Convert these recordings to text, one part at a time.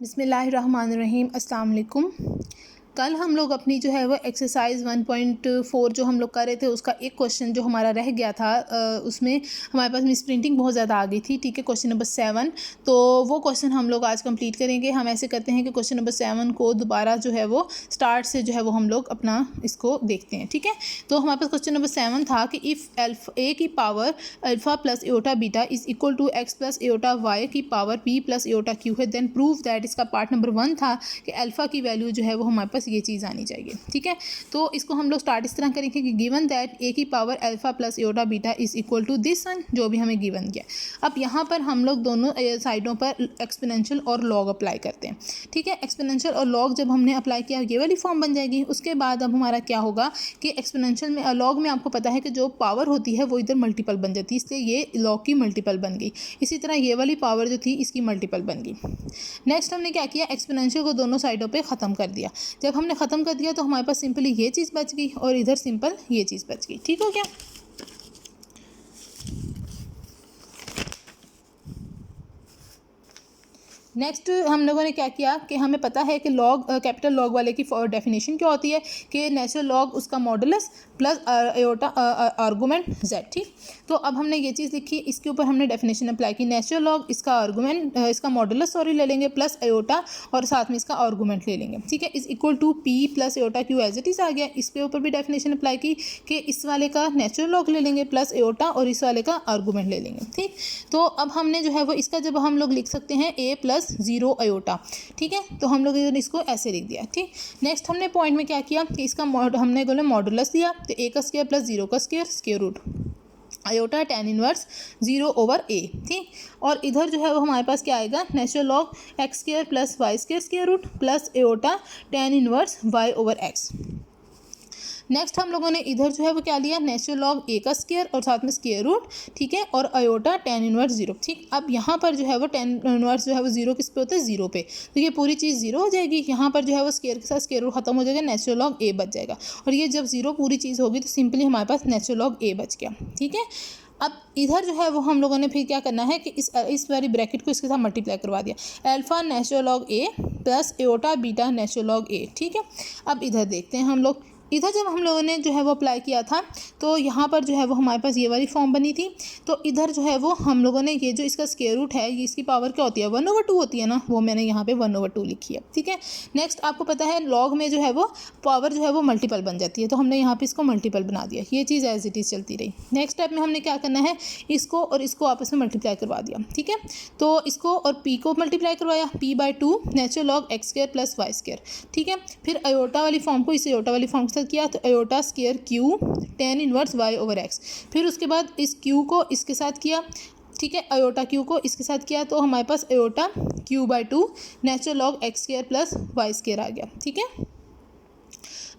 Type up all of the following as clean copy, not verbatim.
बिस्मिल्लाहिर्रहमानिर्रहीम अस्सलाम वालेकुम। कल हम लोग अपनी जो है वो एक्सरसाइज 1.4 जो हम लोग कर रहे थे उसका एक क्वेश्चन जो हमारा रह गया था, उसमें हमारे पास मिस प्रिंटिंग बहुत ज़्यादा आ गई थी। ठीक है, क्वेश्चन नंबर 7, तो वो क्वेश्चन हम लोग आज कंप्लीट करेंगे। हम ऐसे करते हैं कि क्वेश्चन नंबर 7 को दोबारा जो है वो स्टार्ट से जो है वो हम लोग अपना इसको देखते हैं। ठीक है, तो हमारे पास क्वेश्चन नंबर 7 था कि इफ़ ए की power alpha plus iota beta is equal to x plus iota y की power p plus iota q है, देन प्रूव दैट। इसका पार्ट नंबर 1 था कि अल्फ़ा की वैल्यू जो है वो हमारे पास ये चीज़ आनी चाहिए। ठीक है, तो इसको हम लोग स्टार्ट इस तरह करेंगे कि गिवन दैट ए की power alpha plus iota beta is equal to this one, जो भी हमें गिवन किया। अब यहाँ पर हम लोग दोनों साइडों पर एक्सपोनेंशियल और लॉग अप्लाई करते हैं। ठीक है, एक्सपोनेंशियल और लॉग जब हमने अप्लाई किया ये वाली फॉर्म बन जाएगी। उसके बाद अब हमारा क्या होगा कि एक्सपोनेंशियल में लॉग में आपको पता है कि जो पावर होती है वो इधर मल्टीपल बन जाती है, इसलिए ये लॉग की मल्टीपल बन गई। इसी तरह ये वाली पावर जो थी इसकी मल्टीपल बन गई। नेक्स्ट हमने क्या किया, एक्सपोनेंशियल को दोनों साइडों पे ख़त्म कर दिया। जब हमने ख़त्म कर दिया तो हमारे पास सिंपली ये चीज़ बच गई और इधर सिंपल ये चीज़ बच गई। ठीक हो गया। नेक्स्ट हम लोगों ने क्या किया कि हमें पता है कि लॉग कैपिटल लॉग वाले की डेफिनेशन क्या होती है कि नेचुरल लॉग उसका modulus plus aorta argument Z. ठीक, तो अब हमने ये चीज़ लिखी, इसके ऊपर हमने डेफिनेशन अप्लाई की। नेचुरल लॉग इसका आर्गूमेंट इसका मॉडुलस ले लेंगे प्लस एओटा और साथ में इसका आर्गूमेंट ले लेंगे। ठीक है, is equal to p plus iota q as it is आ गया। इसके ऊपर भी डेफिनेशन अप्लाई की कि इस वाले का नेचुरल लॉग ले लेंगे प्लस एओटा और इस वाले का आर्गूमेंट ले लेंगे। ठीक, तो अब हमने जो है वो इसका जब हम लोग लिख सकते हैं ए प्लस 0 अयोटा। ठीक है, तो हम लोग इसको ऐसे लिख दिया। ठीक, नेक्स्ट हमने पॉइंट में क्या किया कि इसका हमने बोले मॉडुलस दिया, तो ए का स्क्वायर प्लस 0 का square square root iota tan inverse 0 over a. ठीक, और इधर जो है वो हमारे पास क्या आएगा, natural log x square plus y square square root plus iota tan inverse y over x. Next हम लोगों ने इधर जो है वो क्या लिया, नेचुरल लॉग ए का स्क्वायर और साथ में स्क्वायर रूट। ठीक है, और अयोटा tan इनवर्स 0। ठीक, अब यहाँ पर जो है वो tan इनवर्स जो है वो 0 किस पे होता है, 0 पे, तो ये पूरी चीज़ 0 हो जाएगी। यहाँ पर जो है वो स्क्वायर के साथ स्क्वायर रूट खत्म हो जाएगा, नेचुरल लॉग ए बच जाएगा। और ये जब 0 पूरी चीज़ होगी तो सिंपली हमारे पास नेचुरल लॉग ए बच गया। ठीक है, अब इधर जो है वो हम लोगों ने फिर क्या करना है कि इस वाली ब्रैकेट को इसके साथ मल्टीप्लाई करवा दिया, alpha natural log a plus iota beta natural log a. ठीक है, अब इधर देखते हैं हम लोग, इधर जब हम लोगों ने जो है वो अप्लाई किया था तो यहाँ पर जो है वो हमारे पास ये वाली फॉर्म बनी थी। तो इधर जो है वो हम लोगों ने ये जो इसका स्क्वायर रूट है ये इसकी पावर क्या होती है, 1/2 होती है ना, वो मैंने यहाँ पे 1/2 लिखी है। ठीक है, नेक्स्ट आपको पता है लॉग में जो है वो पावर जो है वो मल्टीपल बन जाती है, तो हमने यहाँ पे इसको मल्टीपल बना दिया। ये चीज़ एज इट इज़ चलती रही। नेक्स्ट स्टेप में हमने क्या करना है, इसको और इसको आपस में मल्टीप्लाई करवा दिया। ठीक है, तो इसको और पी को मल्टीप्लाई करवाया, p/2 natural log x square plus y square. ठीक है, फिर अयोटा वाली फॉर्म को इस अयोटा वाली फॉर्म के साथ किया, तो iota square q tan inverse y over x. फिर उसके बाद इस क्यू को इसके साथ किया। ठीक है, अयोटा क्यू को इसके साथ किया तो हमारे पास iota q/2 natural log x square plus y square आ गया। ठीक है,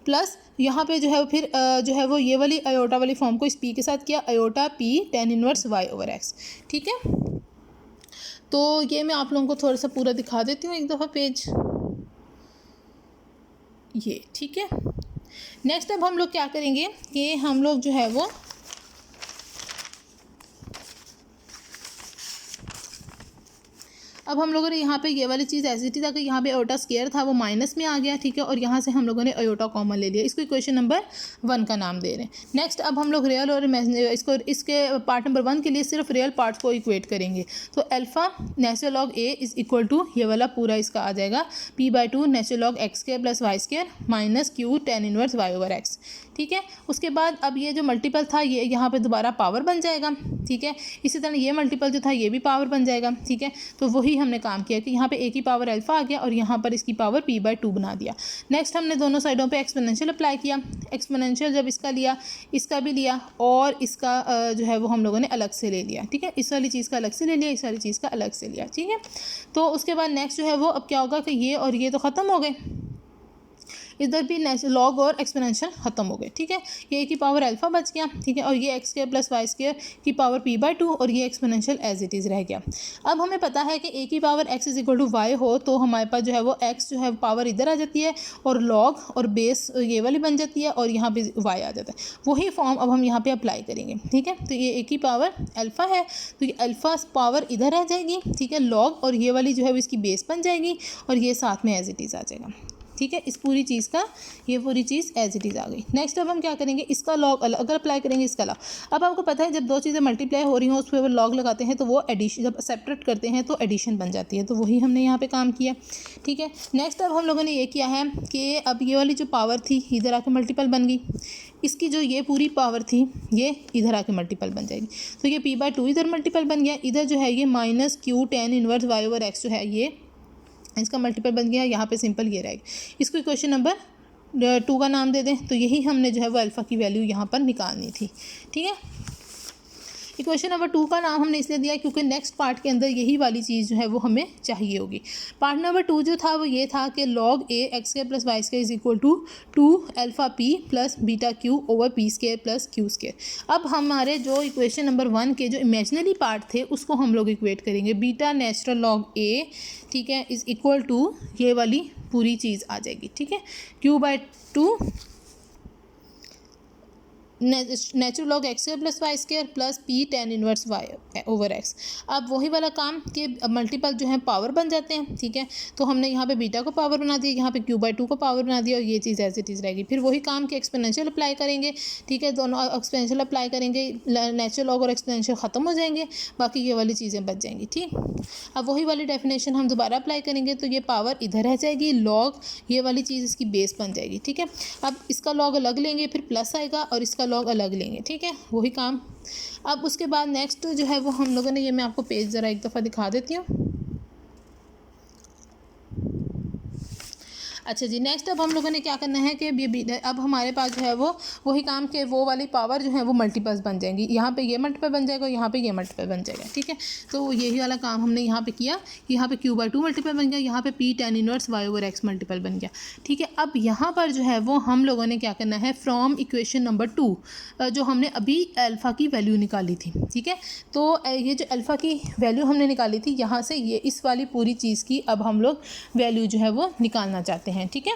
प्लस यहाँ पे जो है फिर जो है वो ये वाली अयोटा वाली फॉर्म को इस पी के साथ किया, iota p tan inverse y over x. ठीक है, तो ये मैं आप लोगों को थोड़ा सा पूरा दिखा देती हूँ एक दफ़ा पेज ये। ठीक है, नेक्स्ट अब हम लोग क्या करेंगे कि हम लोग जो है वो अब हम लोगों ने यहाँ पे ये वाली चीज़ ऐसी थी कि यहाँ पे अयोटा स्क्वायर था वो माइनस में आ गया। ठीक है, और यहाँ से हम लोगों ने अयोटा कॉमन ले लिया, इसको इक्वेशन नंबर 1 का नाम दे रहे हैं। नेक्स्ट अब हम लोग रियल और इसको इसके पार्ट नंबर 1 के लिए सिर्फ रियल पार्ट्स को इक्वेट करेंगे, तो alpha natural log a is equal to ये वाला पूरा इसका आ जाएगा p/2 natural log x square plus y square minus q tan inverse y over x. ठीक है, उसके बाद अब ये जो मल्टीपल था ये यहाँ पे दोबारा पावर बन जाएगा। ठीक है, इसी तरह ये मल्टीपल जो था ये भी पावर बन जाएगा। ठीक है, तो वही हमने काम किया कि यहाँ पे ए की पावर अल्फ़ा आ गया और यहाँ पर इसकी पावर p/2 बना दिया। नेक्स्ट हमने दोनों साइडों पे एक्सपोनेंशियल अप्लाई किया। एक्सपोनेंशियल जब इसका लिया इसका भी लिया और इसका जो है वो हम लोगों ने अलग से ले लिया। ठीक है, इस वाली चीज़ का अलग से ले लिया, इस वाली चीज़ का अलग से लिया। ठीक है, तो उसके बाद नेक्स्ट जो है वो अब क्या होगा कि ये और ये तो ख़त्म हो गए। इधर भी लॉग और एक्सपोनेंशियल ख़त्म हो गए, ठीक है। ये की पावर अल्फ़ा बच गया, ठीक है, और ये x square plus y square की पावर p/2 और ये एक्सपोनेंशियल एज इट इज़ रह गया। अब हमें पता है कि a की power x is equal to y हो तो हमारे पास जो है वो x जो है पावर इधर आ जाती है और लॉग और बेस ये वाली बन जाती है और यहाँ पे y आ जाता है। वही फॉर्म अब हम यहाँ पे अप्लाई करेंगे, ठीक है। तो ये a की पावर अल्फ़ा है तो ये अल्फ़ा पावर इधर रह जाएगी, ठीक है, लॉग और ये वाली जो है वो इसकी बेस बन जाएगी और ये साथ में एज इट इज़ आ जाएगा, ठीक है। इस पूरी चीज़ का ये पूरी चीज़ एज इट इज़ आ गई। नेक्स्ट अब हम क्या करेंगे, इसका लॉग अगर अप्लाई करेंगे इसका लॉग। अब आपको पता है जब दो चीज़ें मल्टीप्लाई हो रही हों उस पर लॉग लगाते हैं तो वो एडिशन, जब सेपरेट करते हैं तो एडिशन बन जाती है, तो वही हमने यहाँ पे काम किया, ठीक है। नेक्स्ट अब हम लोगों ने ये किया है कि अब ये वाली जो पावर थी इधर आके मल्टीपल बन गई, इसकी जो ये पूरी पावर थी ये इधर आके मल्टीपल बन जाएगी, तो ये p/2 इधर मल्टीपल बन गया, इधर जो है ये -q tan इनवर्स y/x जो है ये इसका मल्टीपल बन गया, यहाँ पे सिंपल ये रहेगा। इसको इक्वेशन नंबर 2 का नाम दे दें, तो यही हमने जो है वो अल्फ़ा की वैल्यू यहाँ पर निकालनी थी, ठीक है। इक्वेशन नंबर 2 का नाम हमने इसलिए दिया क्योंकि नेक्स्ट पार्ट के अंदर यही वाली चीज़ जो है वो हमें चाहिए होगी। पार्ट नंबर 2 जो था वो ये था कि log a x square plus y square is equal to 2 alpha p plus beta q over p square plus q square. अब हमारे जो इक्वेशन नंबर 1 के जो इमेजिनरी पार्ट थे उसको हम लोग इक्वेट करेंगे, बीटा नेचुरल log a, ठीक है, इज़ इक्वल टू ये वाली पूरी चीज़ आ जाएगी, ठीक है, q/2 natural log x square plus y square plus p tan inverse y over x। अब वही वाला काम कि मल्टीपल जो है पावर बन जाते हैं, ठीक है। तो हमने यहाँ पे बीटा को पावर बना दिया, यहाँ पे q/2 को पावर बना दिया और ये चीज़ एज इट इज़ रहेगी। फिर वही काम कि एक्सपोनेंशियल अप्लाई करेंगे, ठीक है, दोनों एक्सपोनेंशियल अप्लाई करेंगे, नेचुरल लॉग और एक्सपोनेंशियल ख़त्म हो जाएंगे, बाकी ये वाली चीज़ें बच जाएंगी, ठीक। अब वही वाली डेफिनेशन हम दोबारा अप्लाई करेंगे तो ये पावर इधर रह जाएगी, लॉग ये वाली चीज़ इसकी बेस बन जाएगी, ठीक है। अब इसका लॉग अलग लेंगे फिर प्लस आएगा और इसका लॉग अलग लेंगे, ठीक है, वही काम। अब उसके बाद नेक्स्ट जो है वो हम लोगों ने, ये मैं आपको पेज ज़रा एक दफ़ा दिखा देती हूँ। अच्छा जी, नेक्स्ट अब हम लोगों ने क्या करना है कि अब हमारे पास जो है वो वही काम के वो वाली पावर जो है वो मल्टीपल्स बन जाएंगी, यहाँ पे ये मल्टीपल बन जाएगा, यहाँ पे ये मल्टीपल बन जाएगा, ठीक है। तो यही वाला काम हमने यहाँ पे किया, यहाँ पे q/2 मल्टीपल बन गया, यहाँ पे p tan inverse y/x multiple बन गया, ठीक है। अब यहाँ पर जो है वो हम लोगों ने क्या करना है, फ्रॉम इक्वेशन नंबर 2 जो हमने अभी अल्फ़ा की वैल्यू निकाली थी, ठीक है। तो ये जो अल्फ़ा की वैल्यू हमने निकाली थी यहाँ से ये इस वाली पूरी चीज़ की अब हम लोग वैल्यू जो है वो निकालना चाहते हैं, ठीक है।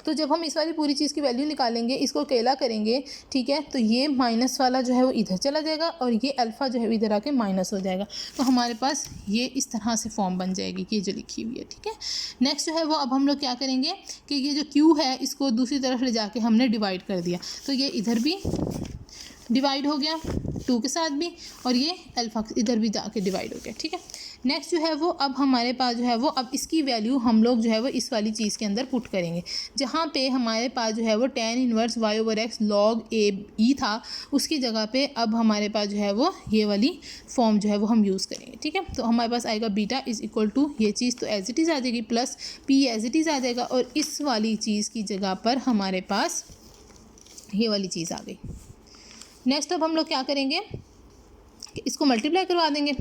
तो जब हम इस वाली पूरी चीज़ की वैल्यू निकालेंगे, इसको अकेला करेंगे, ठीक है, तो ये माइनस वाला जो है वो इधर चला जाएगा और ये अल्फ़ा जो है इधर आके माइनस हो जाएगा, तो हमारे पास ये इस तरह से फॉर्म बन जाएगी कि जो लिखी हुई है, ठीक है। नेक्स्ट जो है वो अब हम लोग क्या करेंगे कि ये जो q है इसको दूसरी तरफ ले जाके हमने डिवाइड कर दिया, तो ये इधर भी डिवाइड हो गया 2 के साथ भी और ये अल्फ़ा इधर भी जाके डिवाइड हो गया, ठीक है। नेक्स्ट जो है वो अब हमारे पास जो है वो अब इसकी वैल्यू हम लोग जो है वो इस वाली चीज़ के अंदर पुट करेंगे, जहाँ पे हमारे पास जो है वो tan inverse y/x log a e था, उसकी जगह पे अब हमारे पास जो है वो ये वाली फॉर्म जो है वो हम यूज़ करेंगे, ठीक है। तो हमारे पास आएगा बीटा इज़ इक्वल टू ये चीज़ तो एज इट इज़ आ जाएगी plus p as it is आ जाएगा और इस वाली चीज़ की जगह पर हमारे पास ये वाली चीज़ आ गई। नेक्स्ट अब हम लोग क्या करेंगे कि इसको मल्टीप्लाई करवा देंगे,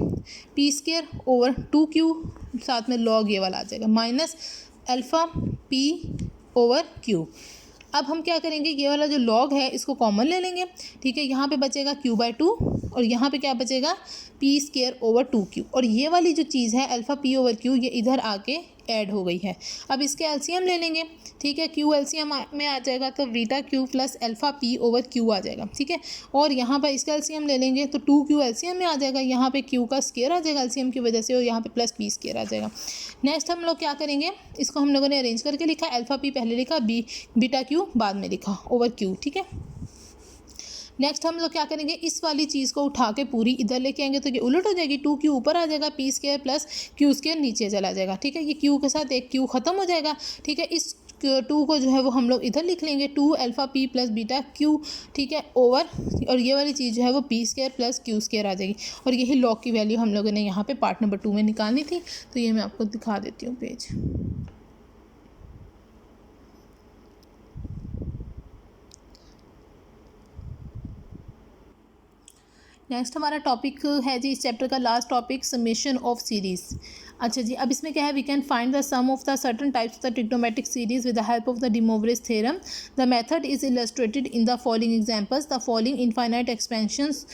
p स्क्वायर ओवर 2q साथ में log ये वाला आ जाएगा minus alpha p over q। अब हम क्या करेंगे, ये वाला जो log है इसको कॉमन ले लेंगे, ठीक है, यहाँ पे बचेगा q/2 और यहाँ पे क्या बचेगा p स्क्वायर ओवर 2q और ये वाली जो चीज़ है अल्फ़ा p ओवर q ये इधर आके ऐड हो गई है। अब इसके एलसीएम ले लेंगे, ठीक है, q एलसीएम में आ जाएगा तो beta q plus alpha p over q आ जाएगा, ठीक है। और यहाँ पर इसका एलसीएम ले लेंगे तो 2q एलसीएम में आ जाएगा, यहाँ पे q का स्क्वायर आ जाएगा एलसीएम की वजह से और यहाँ पे प्लस p स्क्वायर आ जाएगा। नेक्स्ट हम लोग क्या करेंगे, इसको हम लोगों ने अरेंज करके लिखा, अल्फ़ा p पहले लिखा, बीटा q बाद में लिखा ओवर q, ठीक है। नेक्स्ट हम लोग क्या करेंगे, इस वाली चीज़ को उठा के पूरी इधर लेके आएंगे तो ये उलट हो जाएगी, 2q ऊपर आ जाएगा, p square plus q square नीचे चला जाएगा, ठीक है। ये q के साथ एक q ख़त्म हो जाएगा, ठीक है। इस 2 को जो है वो हम लोग इधर लिख लेंगे 2 alpha p plus beta q, ठीक है, ओवर और ये वाली चीज़ जो है वो p square plus q square आ जाएगी और यही log की वैल्यू हम लोगों ने यहाँ पे पार्ट नंबर 2 में निकालनी थी। तो ये मैं आपको दिखा देती हूँ पेज। नेक्स्ट हमारा टॉपिक है जी इस चैप्टर का last topic, summation of series. अच्छा जी, अब इसमें क्या है, we can find the sum of the certain types of the trigonometric series with the help of the de Moivre's theorem. The method is illustrated in the following examples. The following infinite expansions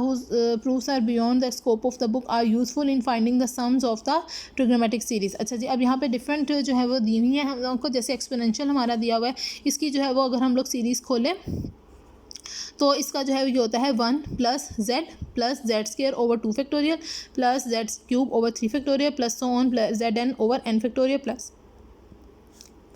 whose proofs are beyond the scope of the book are useful in finding the sums of the trigonometric series. अच्छा जी, अब यहाँ पे different जो है वो दी हुई है हम लोगों को. जैसे एक्सपोनेंशियल हमारा दिया हुआ है, इसकी जो है वो अगर हम लोग सीरीज़ खोलें तो इसका जो है ये होता है 1 plus z square over 2 factorial plus z cube over 3 factorial plus so on plus z n over n factorial plus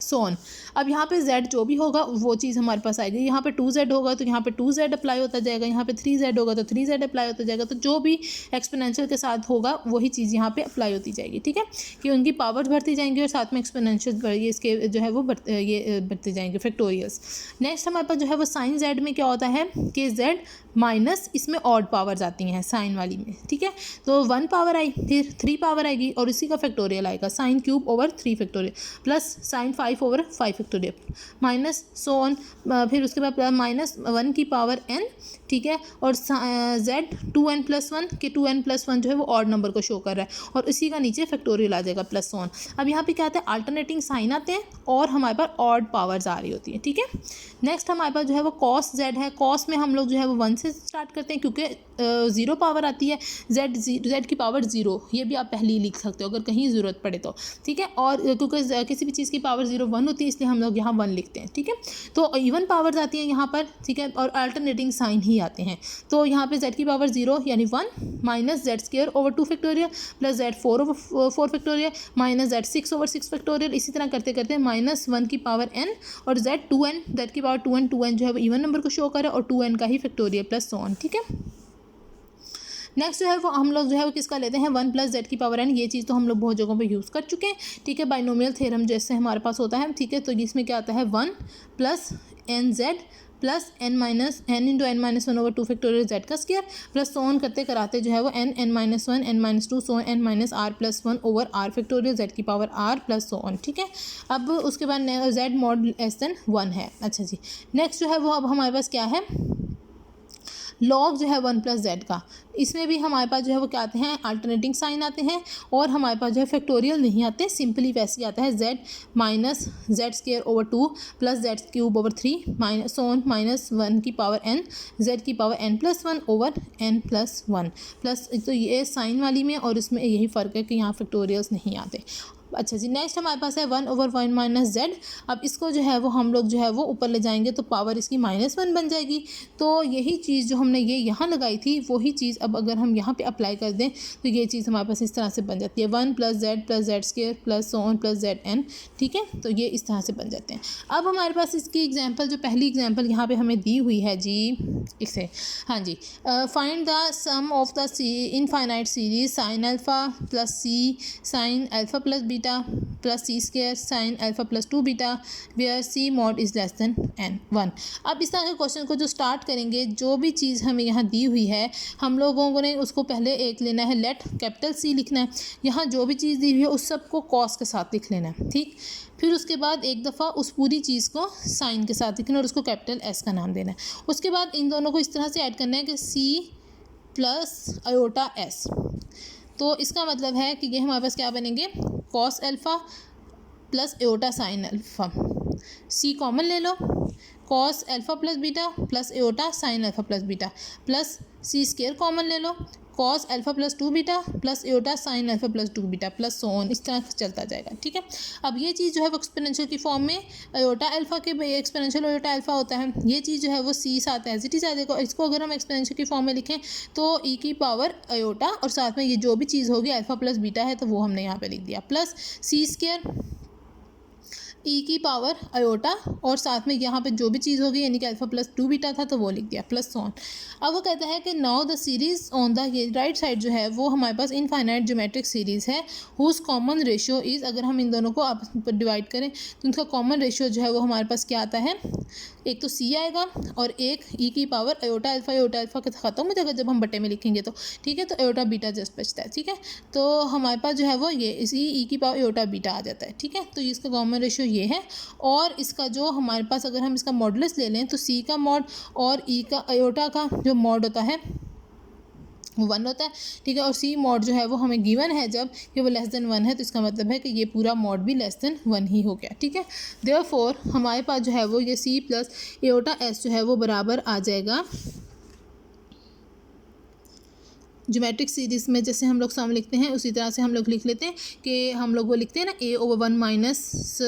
so on. अब यहाँ पे z जो भी होगा वो चीज़ हमारे पास आएगी. यहाँ पे 2z होगा तो यहाँ पे 2z अप्लाई होता जाएगा, यहाँ पे 3z होगा तो 3z अप्लाई होता जाएगा. तो जो भी एक्सपोनेंशियल के साथ होगा वही चीज़ यहाँ पे अप्लाई होती जाएगी. ठीक है, कि उनकी पावर्स बढ़ती जाएंगी और साथ में एक्सपोनेंशियल ये इसके जो है वो बढ़ते जाएंगे फैक्टोरियल्स. नेक्स्ट हमारे पास जो है वो साइन z में क्या होता है कि z माइनस इसमें ऑड पावर्स आती हैं साइन वाली में. ठीक है, तो 1 पावर आई, फिर 3 पावर आएगी और इसी का फैक्टोरियल आएगा sine cube over 3 factorial plus sign 5 over 5 factorial minus so on. फिर उसके बाद माइनस 1 की पावर n. ठीक है, और z 2n+1 के 2n+1 जो है वो ऑड नंबर को शो कर रहा है और इसी का नीचे फैक्टोरियल आ जाएगा प्लस सो ऑन. अब यहाँ पे क्या आता है, अल्टरनेटिंग साइन आते हैं और हमारे पास ऑड पावर्स आ रही होती है. ठीक है, नेक्स्ट हमारे पास जो है वो कॉस z है. कॉस में हम लोग जो है वो 1 से स्टार्ट करते हैं क्योंकि 0 पावर आती है. z की पावर 0, ये भी आप पहले ही लिख सकते हो अगर कहीं ज़रूरत पड़े तो. ठीक है, और क्योंकि किसी भी चीज़ की पावर 0 1 होती है इसलिए हम लोग यहाँ 1 लिखते हैं. ठीक है, तो इवन पावर्स आती हैं यहाँ पर. ठीक है, और अल्टरनेटिंग साइन ही आते हैं. तो यहाँ पे z की पावर 0 यानी 1 minus Z square over 2 factorial plus z 4 over 4 factorial minus z 6 over 6 factorial. इसी तरह करते करते माइनस 1 की पावर n और z की पावर 2n जो है वो इवन नंबर को शो करे और 2n का ही फैक्टोरियल प्लस सो ऑन. ठीक है, नेक्स्ट जो है वो हम लोग जो है वो किसका लेते हैं 1 प्लस जेड की पावर n. ये चीज़ तो हम लोग बहुत जगहों पे यूज़ कर चुके हैं. ठीक है, बाइनोमियल थ्योरम जैसे हमारे पास होता है. ठीक है, तो इसमें क्या आता है 1 plus n z plus n into n minus 1 over 2 factorial z का स्क्वायर प्लस सो ऑन करते कराते जो है वो n minus 1 n minus 2 so n minus r plus 1 over r factorial z की power r plus so on. ठीक है, अब उसके बाद z मॉड लेस देन 1 है. अच्छा जी, नेक्स्ट जो है वो अब हमारे पास क्या है लॉग जो है 1 प्लस जेड का. इसमें भी हमारे पास जो है वो क्या आते हैं अल्टरनेटिंग साइन आते हैं और हमारे पास जो है फैक्टोरियल नहीं आते, सिंपली वैसे ही आता है z minus Z square over 2 plus z cube over 3 minus on minus 1 की पावर n z की power n+1 over n+1 plus. तो ये साइन वाली में और इसमें यही फ़र्क है कि यहाँ फैक्टोरियल्स नहीं आते. अच्छा जी, नेक्स्ट हमारे पास है 1 ओवर 1 माइनस जेड. अब इसको जो है वो हम लोग जो है वो ऊपर ले जाएंगे तो पावर इसकी -1 बन जाएगी. तो यही चीज़ जो हमने ये यहाँ लगाई थी वही चीज़ अब अगर हम यहाँ पे अप्लाई कर दें तो ये चीज़ हमारे पास इस तरह से बन जाती है 1 plus z square plus so on plus z n. ठीक है, तो ये इस तरह से बन जाते हैं. अब हमारे पास इसकी एग्जाम्पल जो पहली एग्जाम्पल यहाँ पर हमें दी हुई है जी इसे, हाँ जी, find the sum of the infinite series sine alpha plus c sine alpha plus beta plus c square sine alpha plus 2 beta where c mod is less than n 1. अब इस तरह के क्वेश्चन को जो स्टार्ट करेंगे, जो भी चीज़ हमें यहाँ दी हुई है हम लोगों ने उसको पहले एक लेना है लेट कैपिटल C लिखना है. यहाँ जो भी चीज़ दी हुई है उस सब को कॉस के साथ लिख लेना है. ठीक, फिर उसके बाद एक दफ़ा उस पूरी चीज़ को साइन के साथ लिखना और उसको कैपिटल S का नाम देना है. उसके बाद इन दोनों को इस तरह से ऐड करना है कि C प्लस आयोटा S. तो इसका मतलब है कि ये हमारे पास क्या बनेंगे cos alpha plus iota sine alpha. C common ले लो, cos alpha plus beta plus iota sine alpha plus beta plus C square common ले लो, cos alpha plus 2 beta plus iota sine alpha plus 2 beta plus so on. इस तरह चलता जाएगा. ठीक है, अब ये चीज़ जो है वो एक्सपोनेंशियल की फॉर्म में एओटा अल्फ़ा के एक्सपोनेंशियल एओटा अल्फ़ा होता है. ये चीज़ जो है वो C साथ एज इट इज़ आ जाएगा. इसको अगर हम एक्सपोनेंशियल की फॉर्म में लिखें तो e की पावर एओटा और साथ में ये जो भी चीज़ होगी अल्फ़ा प्लस बीटा है तो वो हमने यहाँ पे लिख दिया प्लस C स्क्वायर e की पावर आयोटा और साथ में यहाँ पे जो भी चीज़ होगी यानी कि अल्फ़ा प्लस 2 बीटा था तो वो लिख दिया प्लस ऑन. अब वो कहता है कि now the series on the ये राइट साइड जो है वो हमारे पास इनफाइनाइट ज्योमेट्रिक सीरीज़ है हुज कॉमन रेशियो इज़. अगर हम इन दोनों को आपस में डिवाइड करें तो उनका कॉमन रेशियो जो है वो हमारे पास क्या आता है, एक तो C आएगा और एक e की पावर आयोटा अल्फ़ा के ख़त्म हो जाएगा जब हम बटे में लिखेंगे तो. ठीक है, तो आयोटा बीटा जस्ट बचता है. ठीक है, तो हमारे पास जो है वो ये इसी e की पावर आयोटा बीटा आ जाता है. ठीक है, तो इसका कॉमन रेशियो ये है और इसका जो हमारे पास अगर हम इसका मॉडुलस ले लें तो C का मॉड और E का आयोटा का जो मॉड होता है वो 1 होता है, ठीक है। और सी मॉड जो है वो हमें गिवन है जब कि वो लेस देन 1 है, तो इसका मतलब है कि ये पूरा मॉड भी लेस देन 1 ही हो गया, ठीक है। देयरफॉर हमारे पास जो है वो ये सी प्लस एओटा एस जो है वो बराबर आ जाएगा ज्योमेट्रिक सीरीज़ में जैसे हम लोग सम लिखते हैं उसी तरह से हम लोग लिख लेते हैं कि हम लोग वो लिखते हैं ना a/1 माइनस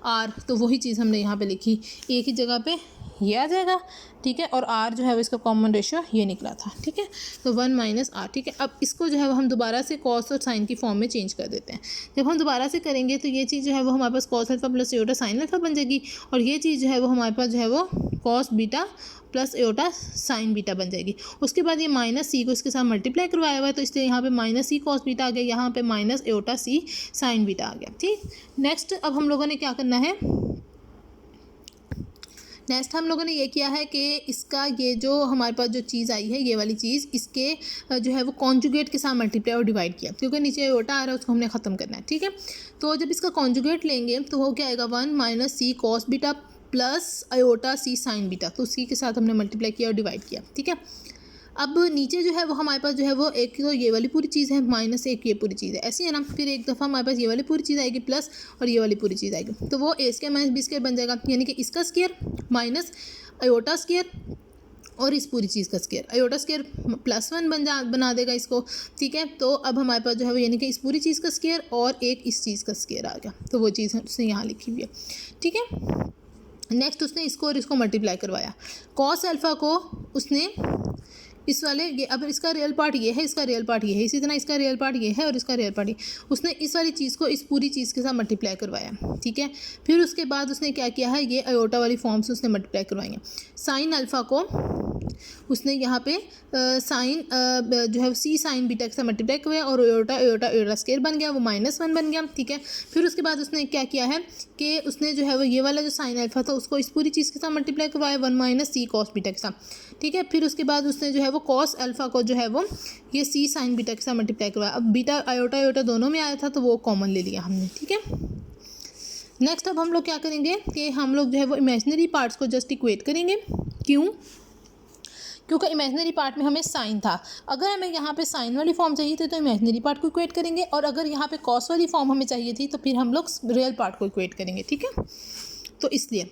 आर, तो वही चीज़ हमने यहाँ पे लिखी, a की जगह पे ये आ जाएगा, ठीक है। और r जो है वो इसका कॉमन रेशियो ये निकला था, ठीक है। तो 1 माइनस आर, ठीक है। अब इसको जो है वो हम दोबारा से कॉस और साइन की फॉर्म में चेंज कर देते हैं। जब हम दोबारा से करेंगे तो ये चीज़ जो है वो हमारे पास cos alpha plus iota sine alpha बन जाएगी, और ये चीज़ जो है वो हमारे पास जो है वो cos beta plus iota sign beta बन जाएगी। उसके बाद ये माइनस सी को इसके साथ मल्टीप्लाई करवाया हुआ है, तो इसलिए यहाँ पे माइनस सी कॉस बीटा आ गया, यहाँ पे माइनस एओटा सी साइन बीटा आ गया, ठीक। नेक्स्ट अब हम लोगों ने क्या करना है, नेक्स्ट हम लोगों ने ये किया है कि इसका ये जो हमारे पास जो चीज़ आई है ये वाली चीज़ इसके जो है वो कॉन्जुगेट के साथ मल्टीप्लाई और डिवाइड किया, क्योंकि नीचे एओटा आ रहा है उसको हमने ख़त्म करना है, ठीक है। तो जब इसका कॉन्जुगेट लेंगे तो वो क्या आएगा 1 माइनस सी कॉस बीटा प्लस आयोटा सी साइन बीटा, तो सी के साथ हमने मल्टीप्लाई किया और डिवाइड किया, ठीक है। अब नीचे जो है वो हमारे पास जो है वो एक तो ये वाली पूरी चीज़ है माइनस एक ये पूरी चीज़ है, ऐसी है ना। फिर एक दफ़ा हमारे पास ये वाली पूरी चीज़ आएगी प्लस और ये वाली पूरी चीज़ आएगी, तो वो ए स्क्वायर माइनस बी स्क्वायर बन जाएगा, यानी कि इसका स्क्वायर माइनस आयोटा स्क्वायर और इस पूरी चीज़ का स्क्वायर, आयोटा स्क्वायर +1 बना देगा इसको, ठीक है। तो अब हमारे पास जो है वो यानी कि इस पूरी चीज़ का स्क्वायर और एक इस चीज़ का स्क्वायर आ गया, तो वो चीज़ उसने यहाँ लिखी हुई है, ठीक है। नेक्स्ट उसने इसको और इसको मल्टीप्लाई करवाया, कॉस अल्फ़ा को उसने इस वाले ये, अब इसका रियल पार्ट ये है, इसका रियल पार्ट ये है, इसी तरह इसका रियल पार्ट ये है और इसका रियल पार्ट ये, उसने इस वाली चीज़ को इस पूरी चीज़ के साथ मल्टीप्लाई करवाया, ठीक है। फिर उसके बाद उसने क्या किया है, ये आयोटा वाली फॉर्म से उसने मल्टीप्लाई करवाएंगे। साइन अल्फ़ा को उसने यहाँ पे साइन जो है सी साइन बीटा के साथ मल्टीप्लाई करवाया और एयोटा स्क्वायर बन गया, वो -1 बन गया, ठीक है। फिर उसके बाद उसने क्या किया है कि उसने जो है वो ये वाला जो साइन अल्फ़ा था उसको इस पूरी चीज़ के साथ मल्टीप्लाई करवाया 1 माइनस सी कॉस बीटा के साथ, ठीक है। फिर उसके बाद उसने जो है वो कॉस अल्फ़ा को जो है वो ये सी साइन बीटा के साथ मल्टीप्लाई करवाया। अब बीटा आयोटा दोनों में आया था तो वो कॉमन ले लिया हमने, ठीक है। नेक्स्ट अब हम लोग क्या करेंगे कि हम लोग जो है वो इमेजिनरी पार्ट्स को जस्ट इक्वेट करेंगे। क्यों? क्योंकि इमेजिनरी पार्ट में हमें साइन था, अगर हमें यहाँ पे साइन वाली फॉर्म चाहिए थी तो इमेजिनरी पार्ट को इक्वेट करेंगे, और अगर यहाँ पे कॉस वाली फॉर्म हमें चाहिए थी तो फिर हम लोग रियल पार्ट को इक्वेट करेंगे, ठीक है। तो इसलिए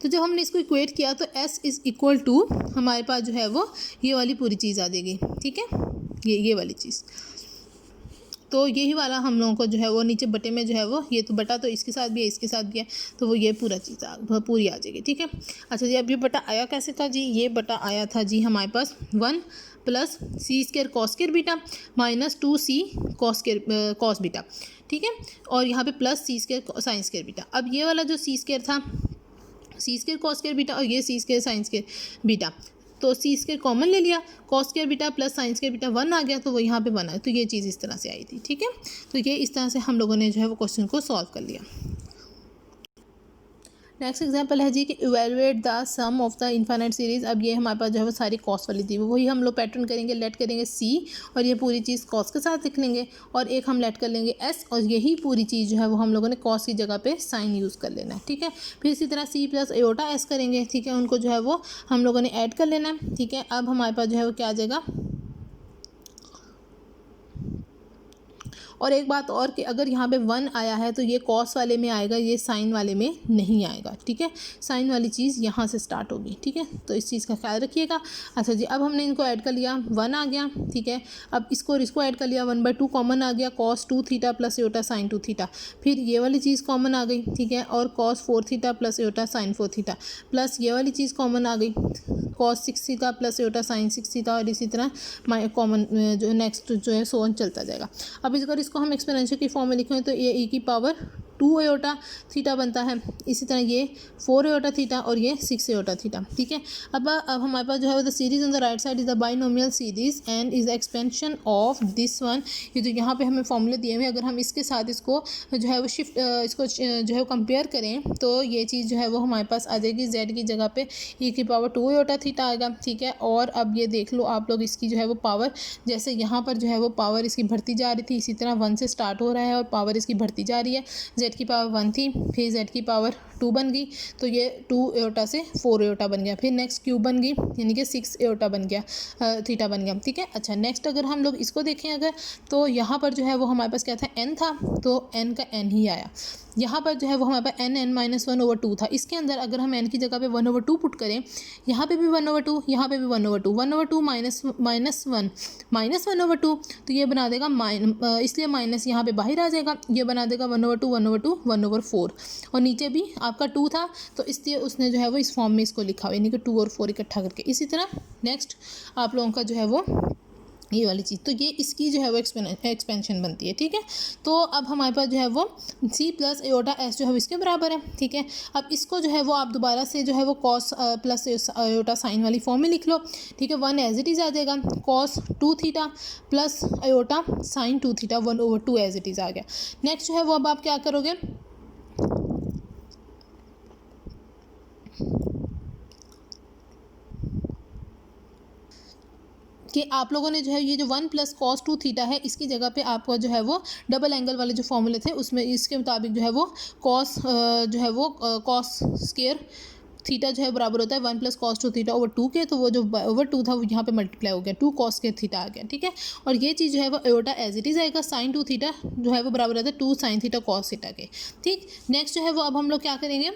तो जब हमने इसको इक्वेट किया तो s इज़ इक्वल टू हमारे पास जो है वो ये वाली पूरी चीज़ आ जाएगी, ठीक है, ये वाली चीज़। तो यही वाला हम लोगों को जो है वो नीचे बटे में जो है वो ये तो बटा तो इसके साथ भी है इसके साथ भी है, तो वो ये पूरा चीज़ पूरी आ जाएगी, ठीक है। अच्छा जी, अब ये बटा आया कैसे था जी, ये बटा आया था जी हमारे पास 1 plus c square cos square beta minus 2c cos beta, ठीक है। और यहाँ पे plus c square sine square beta. अब ये वाला जो सी स्क्वायर था, c square cos square beta और ये c square sine square beta, तो सी स्क्वायर कॉमन ले लिया, cos square beta plus sine square beta 1 आ गया, तो वो यहाँ पे 1 आया, तो ये चीज़ इस तरह से आई थी, ठीक है। तो ये इस तरह से हम लोगों ने जो है वो क्वेश्चन को सॉल्व कर लिया। नेक्स्ट एग्जांपल है जी कि evaluate the sum of the infinite series. अब ये हमारे पास जो है वो सारी कॉस वाली थी, वही हम लोग पैटर्न करेंगे, लेट करेंगे सी और ये पूरी चीज़ कॉस के साथ लिख लेंगे, और एक हम लेट कर लेंगे एस और यही पूरी चीज़ जो है वो हम लोगों ने कॉस की जगह पे साइन यूज़ कर लेना है, ठीक है। फिर इसी तरह सी प्लस एयोटा एस करेंगे, ठीक है, उनको जो है वो हम लोगों ने ऐड कर लेना है, ठीक है। अब हमारे पास जो है वो क्या आ जाएगा, और एक बात और कि अगर यहाँ पे 1 आया है तो ये कॉस वाले में आएगा, ये साइन वाले में नहीं आएगा, ठीक है। साइन वाली चीज़ यहाँ से स्टार्ट होगी, ठीक है, तो इस चीज़ का ख्याल रखिएगा। अच्छा जी, अब हमने इनको ऐड कर लिया, 1 आ गया, ठीक है। अब इसको और इसको ऐड कर लिया, 1/2 कॉमन आ गया, cos 2 theta plus iota sine 2 theta. फिर ये वाली चीज़ कॉमन आ गई, ठीक है, और cos 4 theta plus iota sine 4 theta, plus ये वाली चीज़ कॉमन आ गई, cos 6 theta plus iota sine 6 theta, और इसी तरह कॉमन जो नेक्स्ट जो है सोन चलता जाएगा। अब इसको हम एक्सपोनेंशियल की फॉर्म में लिखें तो ये e की पावर 2 एयोटा थीटा बनता है, इसी तरह ये 4 एयोटा थीटा और ये 6 एयोटा थीटा, ठीक है। अब हमारे पास जो है the series on the right side is the binomial series and is expansion of this one. ये जो यहाँ पे हमें फॉर्मूले दिए हुए, अगर हम इसके साथ इसको जो है वो शिफ्ट इसको जो है वो कंपेयर करें तो ये चीज़ जो है वो हमारे पास आ जाएगी, z की जगह पे e की पावर 2 एयोटा थीटा आएगा, ठीक है। और अब ये देख लो आप लोग, इसकी जो है वो पावर जैसे यहाँ पर जो है वो पावर इसकी बढ़ती जा रही थी, इसी तरह 1 से स्टार्ट हो रहा है और पावर इसकी बढ़ती जा रही है, z जेड की पावर 1 थी, फिर जेड की पावर 2 बन गई, तो ये 2 एयोटा से 4 एयोटा बन गया। फिर नेक्स्ट क्यूब बन गई, यानी कि 6 एयोटा बन गया, थीटा बन गया। ठीक है, अच्छा नेक्स्ट अगर हम लोग इसको देखें अगर, तो यहाँ पर जो है वो हमारे पास क्या था, n था, तो n का n ही आया। यहाँ पर जो है वो हमारे पास n(n-1/2) था। इसके अंदर अगर हम n की जगह पे 1/2 पुट करें, यहाँ पे भी 1/2, यहाँ पे भी 1/2, 1/2 माइनस 1/2, तो ये बना देगा इसलिए माइनस यहाँ पे बाहर आ जाएगा, ये बना देगा 1/2, 1/2, 1/4, और नीचे भी आपका 2 था, तो इसलिए उसने जो है वो इस फॉर्म में इसको लिखा हुआ, यानी कि 2 और 4 इकट्ठा करके। इसी तरह नेक्स्ट आप लोगों का जो है वो ये वाली चीज़, तो ये इसकी जो है वो एक्सपेंशन बनती है। ठीक है, तो अब हमारे पास जो है वो c प्लस एयोटा s जो है इसके बराबर है। ठीक है, अब इसको जो है वो आप दोबारा से जो है वो cos प्लस एयोटा साइन वाली फॉर्म में लिख लो। ठीक है, 1 एज इट इज़ आ जाएगा, cos 2 theta plus iota sine 2 theta 1/2 as it is आ गया। नेक्स्ट जो है वो अब आप क्या करोगे, कि आप लोगों ने जो है ये जो 1 प्लस cos 2 थीटा है, इसकी जगह पे आपका जो है वो डबल एंगल वाले जो फॉर्मूले थे उसमें इसके मुताबिक जो है वो cos जो है वो cos स्क्वायर थीटा जो है बराबर होता है 1 प्लस cos 2 थीटा ओवर 2 के, तो वो जो ओवर 2 था वो यहाँ पे मल्टीप्लाई हो गया, 2 cos स्क्वायर थीटा आ गया। ठीक है, और ये चीज़ जो है वो एयोटा एज इट इज़ आएगा, साइन 2 थीटा जो है वो बराबर रहता है 2 साइन थीटा cos थीटा के। ठीक, नेक्स्ट जो है वो अब हम लोग क्या करेंगे,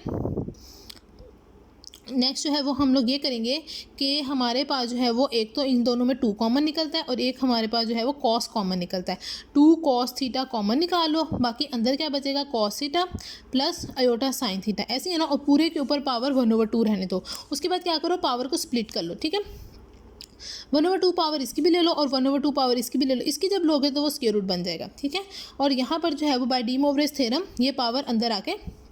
नेक्स्ट जो है वो हम लोग ये करेंगे कि हमारे पास जो है वो एक तो इन दोनों में 2 कॉमन निकलता है और एक हमारे पास जो है वो cos कॉमन निकलता है। 2 cos थीटा कॉमन निकाल लो, बाकी अंदर क्या बचेगा, cos theta plus iota sine theta, ऐसे है ना, और पूरे के ऊपर पावर 1/2 रहने दो। उसके बाद क्या करो, पावर को स्प्लिट कर लो। ठीक है, 1/2 पावर इसकी भी ले लो और 1/2 पावर इसकी भी ले लो, इसकी जब लोगे तो वो स्क्वायर रूट बन जाएगा। ठीक है, और यहाँ पर जो है वो बाय डी मोवरेज थ्योरम ये पावर अंदर आके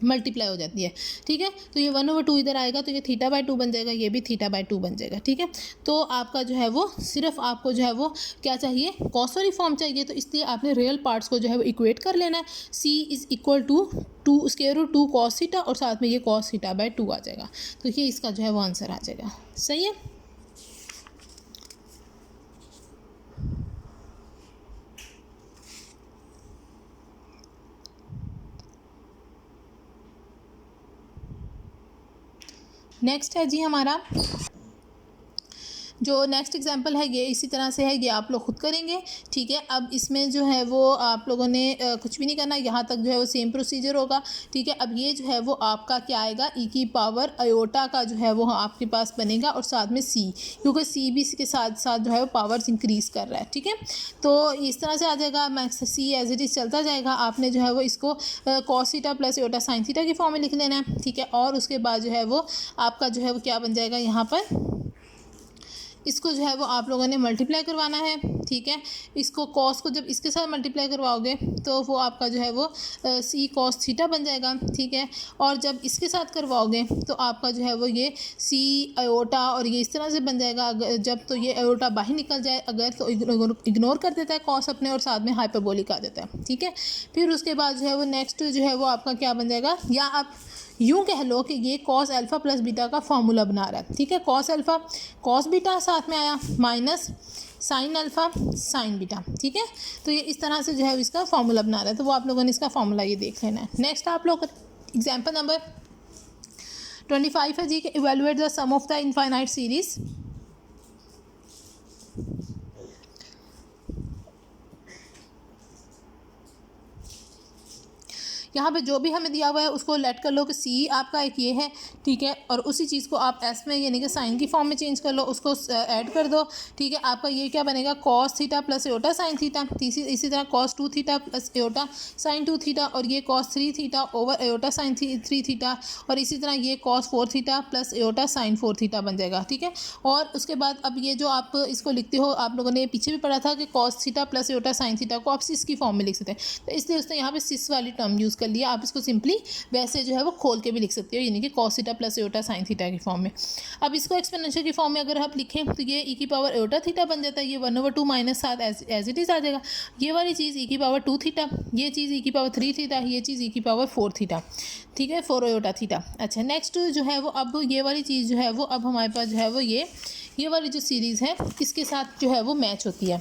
मल्टीप्लाई हो जाती है। ठीक है, तो ये 1/2 इधर आएगा, तो ये थीटा बाय 2 बन जाएगा, ये भी थीटा बाय 2 बन जाएगा। ठीक है, तो आपका जो है वो सिर्फ आपको जो है वो क्या चाहिए, कॉस वाली फॉर्म चाहिए, तो इसलिए आपने रियल पार्ट्स को जो है वो इक्वेट कर लेना है। c is equal to 2 square root 2 cos theta और साथ में ये cos थीटा बाय 2 आ जाएगा, तो ये इसका जो है वो आंसर आ जाएगा। सही है, नेक्स्ट है जी हमारा जो नेक्स्ट एग्जांपल है, ये इसी तरह से है, ये आप लोग खुद करेंगे। ठीक है, अब इसमें जो है वो आप लोगों ने कुछ भी नहीं करना, यहाँ तक जो है वो सेम प्रोसीजर होगा। ठीक है, अब ये जो है वो आपका क्या आएगा, e की पावर अयोटा का जो है वो आपके पास बनेगा और साथ में c, क्योंकि c भी इसके साथ साथ जो है वो पावर्स इंक्रीज़ कर रहा है। ठीक है, तो इस तरह से आ जाएगा, max c as it is चलता जाएगा। आपने जो है वो इसको cos theta plus iota sine theta की फॉर्म में लिख लेना है। ठीक है, और उसके बाद जो है वो आपका जो है वो क्या बन जाएगा, यहाँ पर इसको जो है वो आप लोगों ने मल्टीप्लाई करवाना है। ठीक है, इसको कॉस को जब इसके साथ मल्टीप्लाई करवाओगे तो वो आपका जो है वो सी कॉस थीटा बन जाएगा। ठीक है, और जब इसके साथ करवाओगे तो आपका जो है वो ये सी अयोटा और ये इस तरह से बन जाएगा। अगर जब तो ये अयोटा बाहर निकल जाए अगर, तो इग्नोर कर देता है कॉस अपने और साथ में हाइपरबोलिक आ देता है। ठीक है, फिर उसके बाद जो है वो नेक्स्ट जो है वो आपका क्या बन जाएगा, या आप यूँ कह लो कि ये कॉस अल्फ़ा प्लस बीटा का फॉर्मूला बना रहा है। ठीक है, कॉस अल्फ़ा कॉस बीटा साथ में आया minus sine alpha sine beta. ठीक है, तो ये इस तरह से जो है इसका फॉर्मूला बना रहा है, तो वो आप लोगों ने इसका फॉर्मूला ये देख लेना है। नेक्स्ट आप लोग एग्जाम्पल नंबर 25 है जी, कि evaluate the sum of the infinite series. यहाँ पे जो भी हमें दिया हुआ है उसको लेट कर लो कि सी आपका एक ये है। ठीक है, और उसी चीज़ को आप एस में यानी कि साइन की फॉर्म में चेंज कर लो, उसको ऐड कर दो। ठीक है, आपका ये क्या बनेगा, cos theta plus iota sine theta. इसी तरह cos 2 theta plus iota sine 2 theta, और ये cos 3 theta over iota sine 3 theta, और इसी तरह ये cos 4 theta plus iota sine 4 theta बन जाएगा। ठीक है, और उसके बाद अब ये जो आप इसको लिखते हो, आप लोगों ने पीछे भी पढ़ा था कि cos theta plus iota sine theta को आप सिस की फॉर्म में लिख सकते हैं, तो इसलिए उसने यहाँ पे सिस वाली टर्म यूज़ कर लिया। आप इसको सिंपली वैसे जो है वो खोल के भी लिख सकते हो, यानी कि cos theta plus iota sine theta की फॉर्म में। अब इसको एक्सपोनेंशियल की फॉर्म में अगर आप लिखें तो ये e की पावर एयोटा थीटा बन जाता है, ये 1/2 माइनस 7 एज इट इज़ आ जाएगा। ये वाली चीज़ e की पावर 2 थीटा, ये चीज़ e की पावर 3 थीटा, ये चीज़ e की पावर 4 थीटा। ठीक है, 4 एयोटा थीटा। अच्छा, नेक्स्ट जो है वो अब ये वाली चीज़ जो है वो अब हमारे पास जो है वो ये वाली जो सीरीज़ है इसके साथ जो है वो मैच होती है।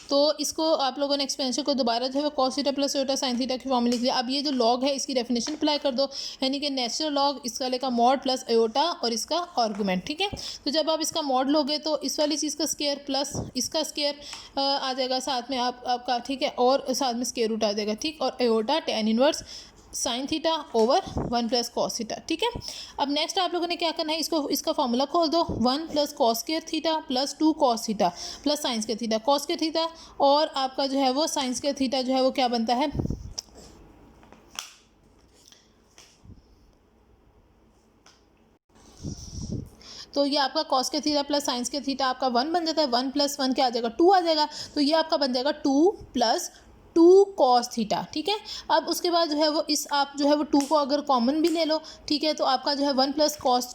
तो इसको आप लोगों ने एक्सपेंशन को दोबारा जो है cos theta plus iota sine theta की फॉर्म में लिख लिया। अब ये जो लॉग है इसकी डेफिनेशन अप्लाई कर दो, यानी कि नेचुरल लॉग इसका लेगा मॉड प्लस आयोटा और इसका आर्गूमेंट, ठीक है। तो जब आप इसका मॉड लोगे तो इस वाली चीज़ का स्क्वायर प्लस इसका स्क्वायर आ जाएगा साथ में आपका, ठीक है, और साथ में स्क्वायर रूट आ जाएगा, ठीक, और iota tan inverse sine theta over 1 plus cos theta, ठीक है। अब नेक्स्ट आप लोगों ने क्या करना है, इसका फॉर्मूला खोल दो, 1 plus cos square theta plus 2 cos theta plus sine square theta, cos square theta और आपका जो है वो साइन स्क्वायर थीटा जो है वो क्या बनता है, तो ये आपका कॉस के थीटा प्लस साइंस के थीटा आपका 1 बन जाता है, 1 प्लस 1 क्या आ जाएगा 2 आ जाएगा, तो ये आपका बन जाएगा 2 प्लस 2 कॉस थीटा, ठीक है। अब उसके बाद जो है वो इस आप जो है वो 2 को अगर कॉमन भी ले लो, ठीक है, तो आपका जो है 1 प्लस कॉस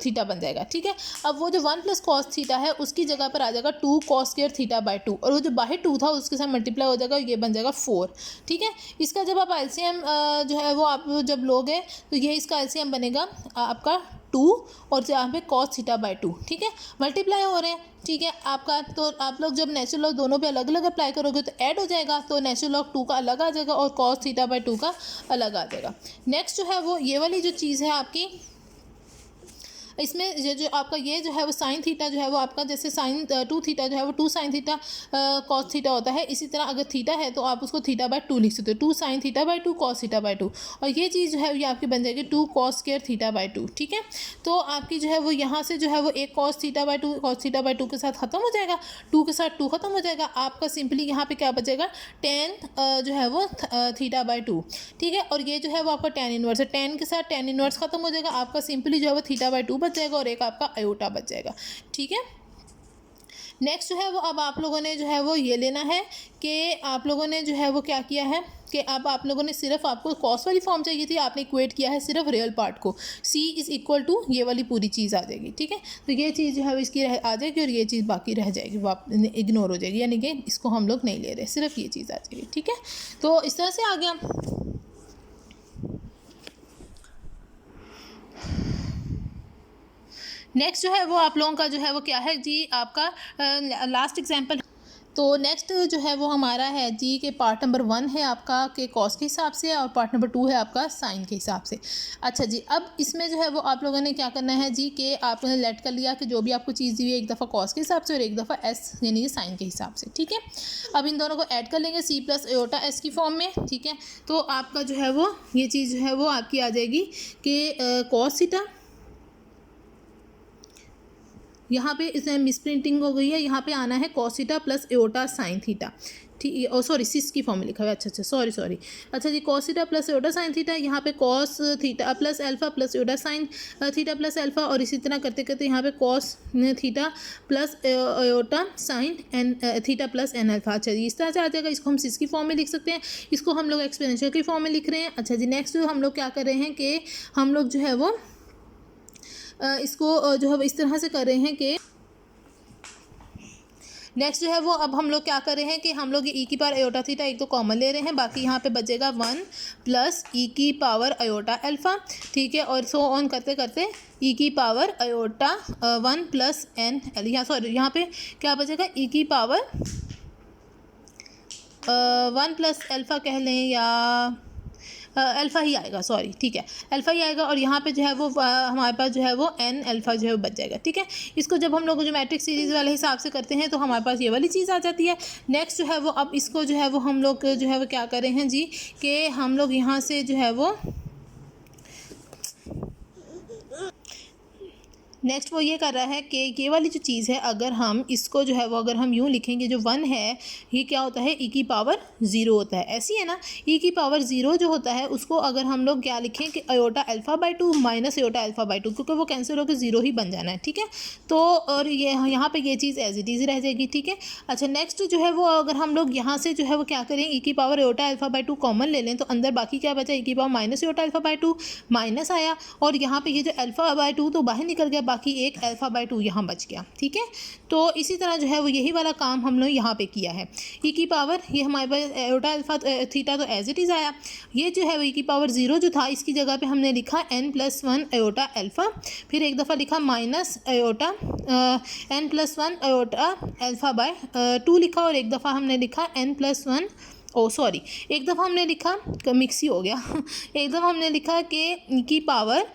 थीटा बन जाएगा, ठीक है। अब वो जो 1 प्लस कॉस थीटा है उसकी जगह पर आ जाएगा 2 कॉस स्क्वायर थीटा बाई 2, और वो जो बाहर 2 था उसके साथ मल्टीप्लाई हो जाएगा, ये बन जाएगा 4, ठीक है। इसका जब आप एलसीएम जो है वो आप जब लोगे तो ये इसका एलसीएम बनेगा आपका 2 और यहाँ पे कॉस थीटा बाई 2, ठीक है, मल्टीप्लाई हो रहे हैं, ठीक है आपका। तो आप लोग जब नेचुरल लॉग दोनों पे अलग अलग अप्लाई करोगे तो ऐड हो जाएगा, तो नेचुरल लॉग 2 का अलग आ जाएगा और कॉस थीटा बाई 2 का अलग आ जाएगा। नेक्स्ट जो है वो ये वाली जो चीज़ है आपकी, इसमें जो आपका ये जो है वो साइन थीटा जो है वो आपका जैसे साइन 2 थीटा जो है वो 2 साइन थीटा कॉस थीटा होता है, इसी तरह अगर थीटा है तो आप उसको थीटा बाई 2 लिख सकते हो, 2 sine theta by 2 cos theta by 2, और ये चीज़ जो है ये आपकी बन जाएगी 2 कॉस स्क्वायर थीटा बाई 2, ठीक है। तो आपकी जो है वो यहाँ से जो है वो एक cos theta by 2 cos theta by 2 के साथ ख़त्म हो जाएगा, 2 के साथ 2 ख़त्म हो जाएगा, आपका सिंपली यहाँ पे क्या बचेगा टेन जो है वो थीटा बाई 2, ठीक है, और ये जो है वो आपका टेन इनवर्स है, टेन के साथ टेन इनवर्स ख़त्म हो जाएगा, आपका सिंपली जो है वो थीटा बाई 2 बच जाएगा और एक आपका आयोटा बच जाएगा, ठीक है। नेक्स्ट जो है वो अब आप लोगों ने जो है वो ये लेना है कि आप लोगों ने जो है वो क्या किया है कि अब आप लोगों ने सिर्फ आपको कॉस वाली फॉर्म चाहिए थी, आपने इक्वेट किया है सिर्फ रियल पार्ट को, c इज़ इक्वल टू ये वाली पूरी चीज़ आ जाएगी, ठीक है। तो ये चीज़ जो है इसकी आ जाएगी और ये चीज़ बाकी रह जाएगी, वो आप इग्नोर हो जाएगी, यानी कि इसको हम लोग नहीं ले रहे, सिर्फ ये चीज़ आ जाएगी, ठीक है। तो इस तरह से आ गया। नेक्स्ट जो है वो आप लोगों का जो है वो क्या है जी, आपका लास्ट एग्जांपल। तो नेक्स्ट जो है वो हमारा है जी कि पार्ट नंबर 1 है आपका के कॉस के हिसाब से और पार्ट नंबर 2 है आपका साइन के हिसाब से। अच्छा जी, अब इसमें जो है वो आप लोगों ने क्या करना है जी कि आपने लेट कर लिया कि जो भी आपको चीज़ दी हुई है एक दफ़ा कॉस के हिसाब से और एक दफ़ा एस यानी कि साइन के हिसाब से, ठीक है। अब इन दोनों को ऐड कर लेंगे c प्लस आयोटा एस की फॉर्म में, ठीक है। तो आपका जो है वो ये चीज़ जो है वो आपकी आ जाएगी कि कॉस थीटा, यहाँ पे इसमें मिस प्रिंटिंग हो गई है, यहाँ पे आना है cos theta plus iota sine theta, ठीक है। सॉरी सिस की फॉर्म में लिखा हुआ है, अच्छा सॉरी अच्छा जी, cos theta plus iota sine theta, यहाँ पे cos theta plus alpha plus iota sine theta plus alpha, और इसी तरह करते करते यहाँ पे cos theta plus iota sine n theta plus n alpha. अच्छा जी, इस तरह से आ जाएगा, इसको हम सिस की फॉर्म में लिख सकते हैं, इसको हम लोग एक्सपोनेंशियल की फॉर्म में लिख रहे हैं। अच्छा जी, नेक्स्ट हम लोग क्या कर रहे हैं कि हम लोग जो है वो इसको जो है इस तरह से कर रहे हैं कि नेक्स्ट जो है वो अब हम लोग क्या कर रहे हैं कि हम लोग ई की पावर आयोटा थीटा एक तो कॉमन ले रहे हैं, बाकी यहाँ पे बचेगा 1 प्लस ई की पावर आयोटा अल्फा, ठीक है, और सो ऑन करते करते ई की power iota 1 plus n l, यहाँ सॉरी यहाँ पे क्या बचेगा ई की पावर 1 प्लस अल्फा कह लें या अल्फ़ा ही आएगा, सॉरी, ठीक है, अल्फ़ा ही आएगा, और यहाँ पे जो है वो हमारे पास जो है वो एन अल्फ़ा जो है वो बच जाएगा, ठीक है। इसको जब हम लोग जो मैट्रिक सीरीज़ वाले हिसाब से करते हैं तो हमारे पास ये वाली चीज़ आ जाती है। नेक्स्ट जो है वो अब इसको जो है वो हम लोग जो है वो क्या कर रहे हैं जी कि हम लोग यहाँ से जो है वो नेक्स्ट वो ये कर रहा है कि ये वाली जो चीज़ है अगर हम इसको जो है वो अगर हम यूँ लिखेंगे, जो 1 है ये क्या होता है ई की पावर 0 होता है, ऐसी है ना, ई की पावर 0 जो होता है उसको अगर हम लोग क्या लिखें कि iota alpha by 2 minus iota alpha by 2, क्योंकि वो कैंसिल होकर 0 ही बन जाना है, ठीक है। तो और ये यहाँ पर ये चीज़ एज इट इज़ रह जाएगी, ठीक है। अच्छा, नेक्स्ट जो है वो अगर हम लोग यहाँ से जो है वो क्या करें ई की power iota alpha by 2 common ले लें तो अंदर बाकी क्या बचा, ई की power minus iota alpha by 2 minus आया, और यहाँ पर ये जो अल्फ़ा बाई 2 तो बाहर निकल गया, बाकी एक अल्फ़ा बाय 2 यहाँ बच गया। ठीक है, तो इसी तरह जो है वो यही वाला काम हम लोग यहाँ पे किया है। ई की पावर ये हमारे पास एयोटा अल्फ़ा थीटा तो एज इट इज़ आया। ये जो है वो ई की पावर 0 जो था इसकी जगह पे हमने लिखा n+1 एयोटा अल्फ़ा, फिर एक दफ़ा लिखा minus aorta n+1 aorta alpha by 2 लिखा, और एक दफ़ा हमने लिखा n+1 सॉरी एक दफ़ा हमने लिखा मिक्स ही हो गया एक दफ़ा हमने लिखा कि ई की power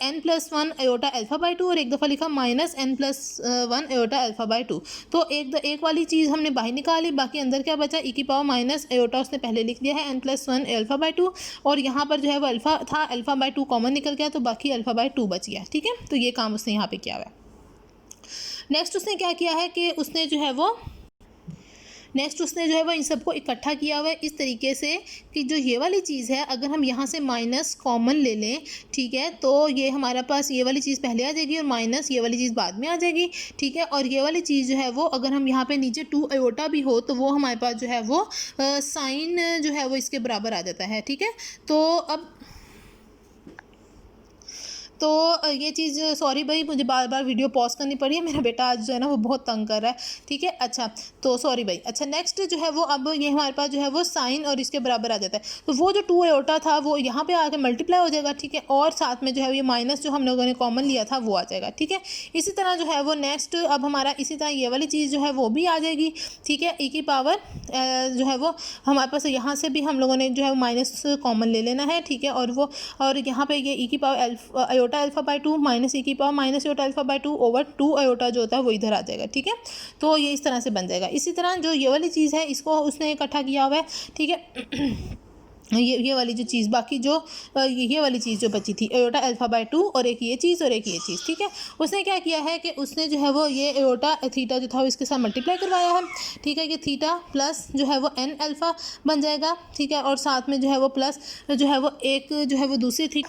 n+1 aorta alpha by 2, और एक दफ़ा लिखा minus n+1 aorta alpha by 2। तो एक वाली चीज़ हमने बाहर निकाली, बाकी अंदर क्या बचा, ई की पावर माइनस एयोटा उसने पहले लिख दिया है n+1 अल्फ़ा बाय 2, और यहाँ पर जो है वो अल्फ़ा था, अल्फ़ा बाय 2 कॉमन निकल गया तो बाकी अल्फ़ा बाय 2 बच गया। ठीक है, तो ये काम उसने यहाँ पे किया हुआ है। नेक्स्ट उसने क्या किया है कि उसने जो है वो इन सबको इकट्ठा किया हुआ है इस तरीके से कि जो ये वाली चीज़ है अगर हम यहाँ से माइनस कॉमन ले लें, ठीक है, तो ये हमारे पास ये वाली चीज़ पहले आ जाएगी और माइनस ये वाली चीज़ बाद में आ जाएगी। ठीक है, और ये वाली चीज़ जो है वो अगर हम यहाँ पे नीचे 2 अयोटा भी हो तो वो हमारे पास जो है वो साइन जो है वो इसके बराबर आ जाता है। ठीक है, तो ये चीज़ सॉरी भाई मुझे बार बार वीडियो पॉज करनी पड़ी है, मेरा बेटा आज जो है ना वो बहुत तंग कर रहा है। ठीक है, अच्छा तो सॉरी भाई। अच्छा नेक्स्ट जो है वो अब ये हमारे पास जो है वो साइन और इसके बराबर आ जाता है, तो वो जो 2 अयोटा था वो यहाँ पे आके मल्टीप्लाई हो जाएगा। ठीक है, और साथ में जो है ये माइनस जो हम लोगों ने कॉमन लिया था वो आ जाएगा। ठीक है, इसी तरह जो है वो नेक्स्ट अब हमारा इसी तरह ये वाली चीज़ जो है वो भी आ जाएगी। ठीक है, ई की पावर जो है वो हमारे पास यहाँ से भी हम लोगों ने जो है माइनस कॉमन ले लेना है। ठीक है, और यहाँ पे ये ई की power iota alpha by 2 minus e की power minus iota alpha by 2 over 2 iota जो होता है वो इधर आ जाएगा। ठीक है, तो ये इस तरह से बन जाएगा। इसी तरह जो ये वाली चीज़ है इसको उसने इकट्ठा किया हुआ है। ठीक है ये वाली जो चीज़ बाकी जो ये वाली चीज़ जो बची थी एयोटा अल्फ़ा बाय 2 और एक ये चीज़ और एक ये चीज़। ठीक है, उसने क्या किया है कि उसने जो है वो ये एयोटा थीटा जो था वो इसके साथ मल्टीप्लाई करवाया है। ठीक है, ये थीटा प्लस जो है वो n अल्फ़ा बन जाएगा। ठीक है, और साथ में जो है वो प्लस जो है वो एक जो है वो दूसरी थी,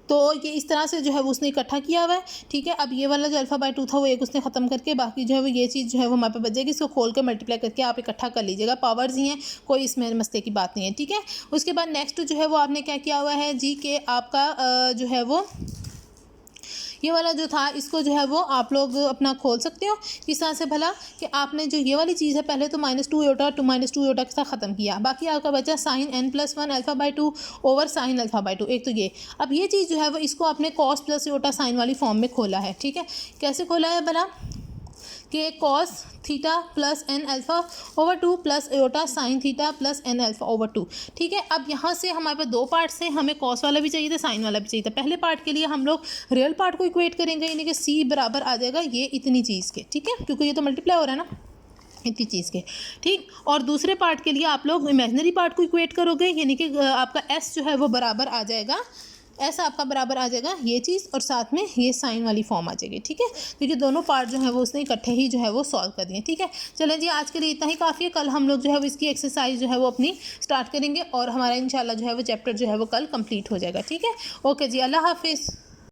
तो ये इस तरह से जो है वो उसने इकट्ठा किया हुआ है। ठीक है, अब ये वाला जो अल्फ़ा बाय 2 था वो एक उसने ख़त्म करके बाकी जो है वो ये चीज़ जो है वो हमारे पे बच जाएगी। इसको खोल के मल्टीप्लाई करके आप इकट्ठा कर लीजिएगा, पावर्स ही हैं, कोई इसमें मसले की बात नहीं है। ठीक है, उसके बाद नेक्स्ट जो है वो आपने क्या किया हुआ है जी के आपका जो है वो ये वाला जो था इसको जो है वो आप लोग अपना खोल सकते हो किस तरह से भला कि आपने जो ये वाली चीज़ है पहले तो -2 अयोटा के साथ ख़त्म किया, बाकी आपका बचा sine n+1 alpha by 2 over sine alpha by 2। एक तो ये अब ये चीज़ जो है वो इसको आपने कॉस प्लस अयोटा साइन वाली फॉर्म में खोला है। ठीक है, कैसे खोला है भला कि cos theta plus n alpha over 2 plus iota sine theta plus n alpha over 2। ठीक है, अब यहाँ से हमारे पास 2 पार्ट्स हैं, हमें कॉस वाला भी चाहिए था साइन वाला भी चाहिए था। पहले पार्ट के लिए हम लोग रियल पार्ट को इक्वेट करेंगे, यानी कि c बराबर आ जाएगा ये इतनी चीज़ के। ठीक है, क्योंकि ये तो मल्टीप्लाई हो रहा है ना इतनी चीज़ के। ठीक, और दूसरे पार्ट के लिए आप लोग इमेजिनरी पार्ट को इक्वेट करोगे, यानी कि आपका s जो है वो बराबर आ जाएगा, ऐसा आपका बराबर आ जाएगा ये चीज़ और साथ में ये साइन वाली फॉर्म आ जाएगी। ठीक है, क्योंकि दोनों पार्ट जो है वो उसने इकट्ठे ही जो है वो सॉल्व कर दिए। ठीक है, चलें जी आज के लिए इतना ही काफ़ी है। कल हम लोग जो है वो इसकी एक्सरसाइज जो है वो अपनी स्टार्ट करेंगे और हमारा इंशाल्लाह जो है वो चैप्टर जो है वो कल कंप्लीट हो जाएगा। ठीक है, ओके जी, अल्लाह हाफिज़।